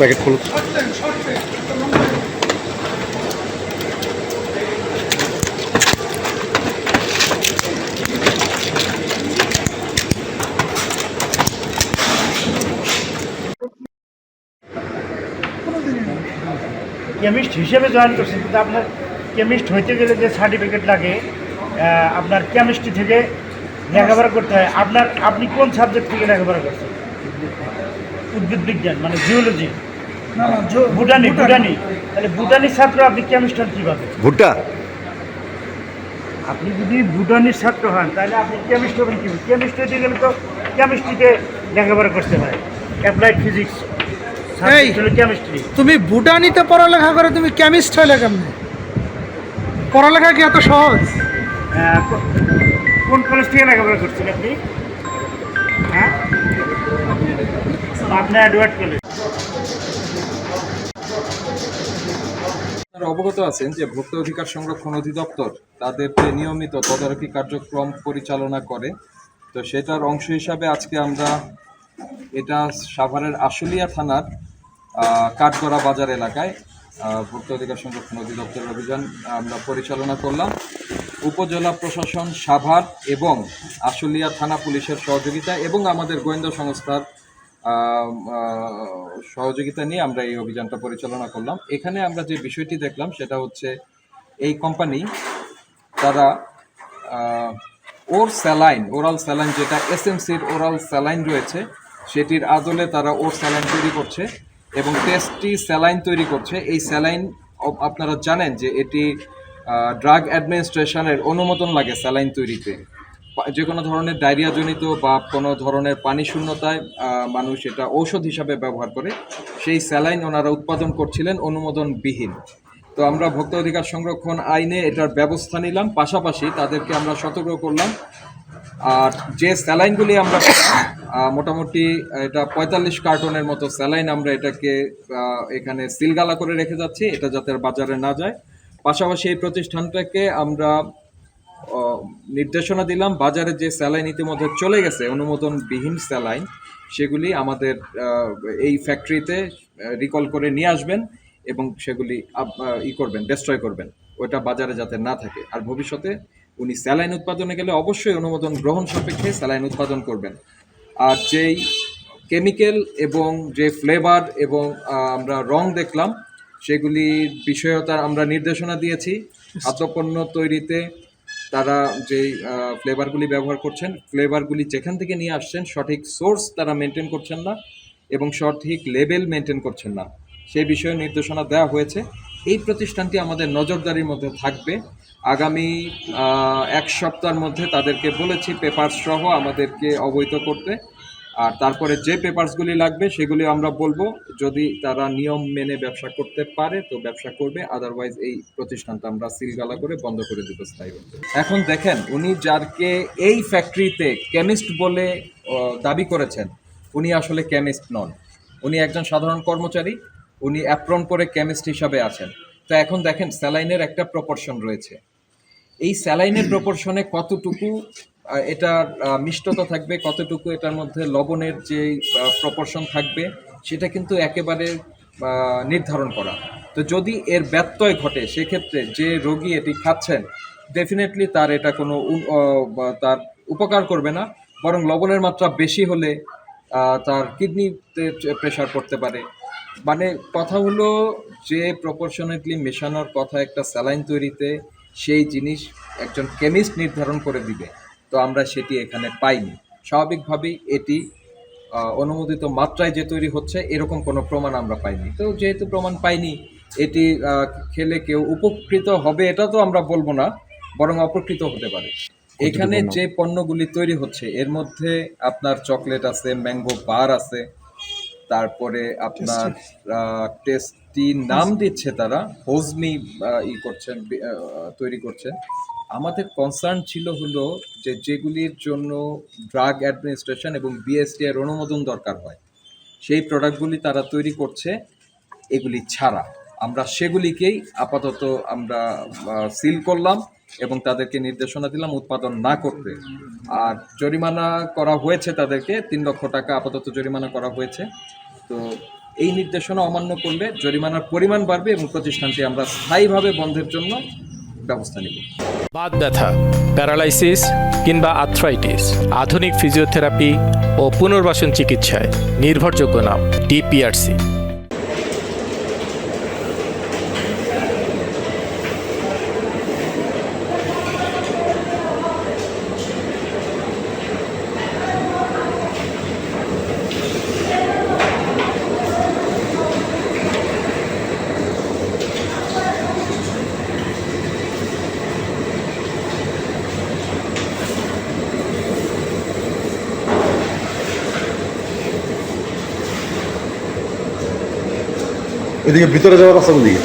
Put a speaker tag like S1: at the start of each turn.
S1: Packet খুলুন।
S2: Chemist হিসেবে join করছেন, কিন্তু আপনার কেমিস্ট হইতে গেলে যে সার্টিফিকেট লাগে, আপনার কেমিস্ট্রি থেকে লেখাপড়া করতে হয়। আপনি কোন সাবজেক্ট থেকে লেখাপড়া করছেন? উদ্ভিদ বিজ্ঞান মানে জিওলজি? বুটানি। তাহলে বুটানির ছাত্র আপনি কেমিস্ট হন কীভাবে?
S1: ভুট্টা
S2: আপনি যদি বুটানির ছাত্র হন তাহলে আপনি কেমিস্ট হবেন কীভাবে? কেমিস্ট হইতে গেলে তো কেমিস্ট্রিতে লেখাপড়া করতে হয়। Applied physics chemistry.
S3: তুমি বুটানিতে পড়ালেখা করে তুমি কেমিস্ট হইলে কেমনে? পড়ালেখা কি এত সহজ?
S2: কোন কলেজ থেকে লেখাপড়া করছেন আপনি? হ্যাঁ, পাবনা এডওয়ার্ড কলেজ।
S4: আপনারা অবগত আছেন যে ভোক্তা অধিকার সংরক্ষণ অধিদপ্তর তাদের যে নিয়মিত তদারকি কার্যক্রম পরিচালনা করে, তো সেটার অংশ হিসাবে আজকে আমরা এটা সাভারের আশুলিয়া থানার কাঠগড়া বাজার এলাকায় ভোক্তা অধিকার সংরক্ষণ অধিদপ্তরের অভিযান আমরা পরিচালনা করলাম। উপজেলা প্রশাসন, সাভার এবং আশুলিয়া থানা পুলিশের সহযোগিতা এবং আমাদের গোয়েন্দা সংস্থার সহযোগিতা নিয়ে আমরা এই অভিযানটা পরিচালনা করলাম। এখানে আমরা যে বিষয়টি দেখলাম সেটা হচ্ছে এই কোম্পানি তারা ওরাল স্যালাইন যেটা এসএমসির ওরাল স্যালাইন রয়েছে সেটির আদলে তারা স্যালাইন তৈরি করছে এবং টেস্টি স্যালাইন তৈরি করছে। এই স্যালাইন আপনারা জানেন যে এটি ড্রাগ অ্যাডমিনিস্ট্রেশনের অনুমোদন লাগে স্যালাইন তৈরিতে। যে কোনো ধরনের ডায়রিয়াজনিত বা কোনো ধরনের পানি শূন্যতায় মানুষ এটা ঔষধ হিসাবে ব্যবহার করে, সেই স্যালাইন ওনারা উৎপাদন করছিলেন অনুমোদনবিহীন। তো আমরা ভোক্তা অধিকার সংরক্ষণ আইনে এটার ব্যবস্থা নিলাম, পাশাপাশি তাদেরকে আমরা সতর্ক করলাম। আর যে স্যালাইনগুলি আমরা মোটামুটি এটা 45 কার্টনের মতো স্যালাইন আমরা এটাকে এখানে সিলগালা করে রেখে যাচ্ছি, এটা যাতে বাজারে না যায়। পাশাপাশি এই প্রতিষ্ঠানটাকে আমরা নির্দেশনা দিলাম বাজারে যে স্যালাইন ইতিমধ্যে চলে গেছে অনুমোদনবিহীন স্যালাইন, সেগুলি আমাদের এই ফ্যাক্টরিতে রিকল করে নিয়ে আসবেন এবং সেগুলি ডেস্ট্রয় করবেন, ওটা বাজারে যাতে না থাকে। আর ভবিষ্যতে উনি স্যালাইন উৎপাদনে গেলে অবশ্যই অনুমোদন গ্রহণ সাপেক্ষে স্যালাইন উৎপাদন করবেন। আর যেই কেমিক্যাল এবং যে ফ্লেভার এবং আমরা রং দেখলাম সেগুলির বিষয়তা আমরা নির্দেশনা দিয়েছি। খাদ্যপণ্য তৈরিতে তারা যেই ফ্লেভারগুলি ব্যবহার করছেন, ফ্লেভারগুলি যেখান থেকে নিয়ে আসছেন সঠিক সোর্স তারা মেনটেন করছেন না এবং সঠিক লেভেল মেনটেন করছেন না, সেই বিষয়ে নির্দেশনা দেওয়া হয়েছে। এই প্রতিষ্ঠানটি আমাদের নজরদারির মধ্যে থাকবে। আগামী 1 সপ্তাহের মধ্যে তাদেরকে বলেছি পেপারস সহ আমাদেরকে অবহিত করতে। আর তারপরে যে পেপারসগুলি লাগবে সেগুলি আমরা বলবো, যদি তারা নিয়ম মেনে ব্যবসা করতে পারে তো ব্যবসা করবে, আদারওয়াইজ এই প্রতিষ্ঠানটা আমরা সিলগালা করে বন্ধ করে দেবো স্থায়ীভাবে। এখন দেখেন, উনি যারকে এই ফ্যাক্টরিতে কেমিস্ট বলে দাবি করেছেন উনি আসলে কেমিস্ট নন, উনি একজন সাধারণ কর্মচারী, উনি অ্যাপ্রন পরে কেমিস্ট হিসাবে আছেন। তো এখন দেখেন স্যালাইনের একটা প্রপোর্শন রয়েছে, এই স্যালাইনের প্রপোর্শনে কতটুকু এটার মিষ্টতা থাকবে, কতটুকু এটার মধ্যে লবণের যে প্রপোর্শন থাকবে সেটা কিন্তু একেবারে নির্ধারণ করা। তো যদি এর ব্যত্যয় ঘটে সেক্ষেত্রে যে রোগী এটি খাচ্ছেন ডেফিনেটলি তার এটা কোনো তার উপকার করবে না, বরং লবণের মাত্রা বেশি হলে তার কিডনিতে প্রেশার পড়তে পারে। মানে কথা হলো যে প্রপোর্শনেটলি মেশানোর কথা একটা স্যালাইন তৈরিতে, সেই জিনিস একজন কেমিস্ট নির্ধারণ করে দিবে, তো আমরা সেটি এখানে পাইনি। স্বাভাবিকভাবেই এটি অনুমোদিত মাত্রায় যে তৈরি হচ্ছে এরকম কোনো প্রমাণ আমরা পাইনি। তো যেহেতু প্রমাণ পাইনি, এটি খেলে কেউ উপকৃত হবে এটা তো আমরা বলবো না, বরং অপকৃত হতে পারে। এখানে যে পণ্যগুলি তৈরি হচ্ছে এর মধ্যে আপনার চকলেট আছে, ম্যাঙ্গো বার আছে, তারপরে আপনার টেস্টি নাম দিচ্ছে তারা, হোজমি করছেন, তৈরি করছেন। আমাদের কনসার্ন ছিল হলো যে যেগুলির জন্য ড্রাগ অ্যাডমিনিস্ট্রেশন এবং বিএসটি এর অনুমোদন দরকার হয় সেই প্রোডাক্টগুলি তারা তৈরি করছে, এগুলি ছাড়া আমরা সেগুলিকেই আপাতত আমরা সিল করলাম এবং তাদেরকে নির্দেশনা দিলাম উৎপাদন না করতে। আর জরিমানা করা হয়েছে, তাদেরকে 3 লক্ষ টাকা আপাতত জরিমানা করা হয়েছে। তো এই নির্দেশনা অমান্য করলে জরিমানার পরিমাণ বাড়বে এবং প্রতিষ্ঠানটি আমরা স্থায়ীভাবে বন্ধের জন্য ব্যবস্থা নেব।
S1: বাত ব্যথা, প্যারালাইসিস কিংবা আর্থ্রাইটিস, আধুনিক ফিজিওথেরাপি ও পুনর্বাসন চিকিৎসায় নির্ভরযোগ্য নাম ডিপিআরসি।
S5: এদিকে ভিতরে যাওয়ার রাস্তা কোন দিকে?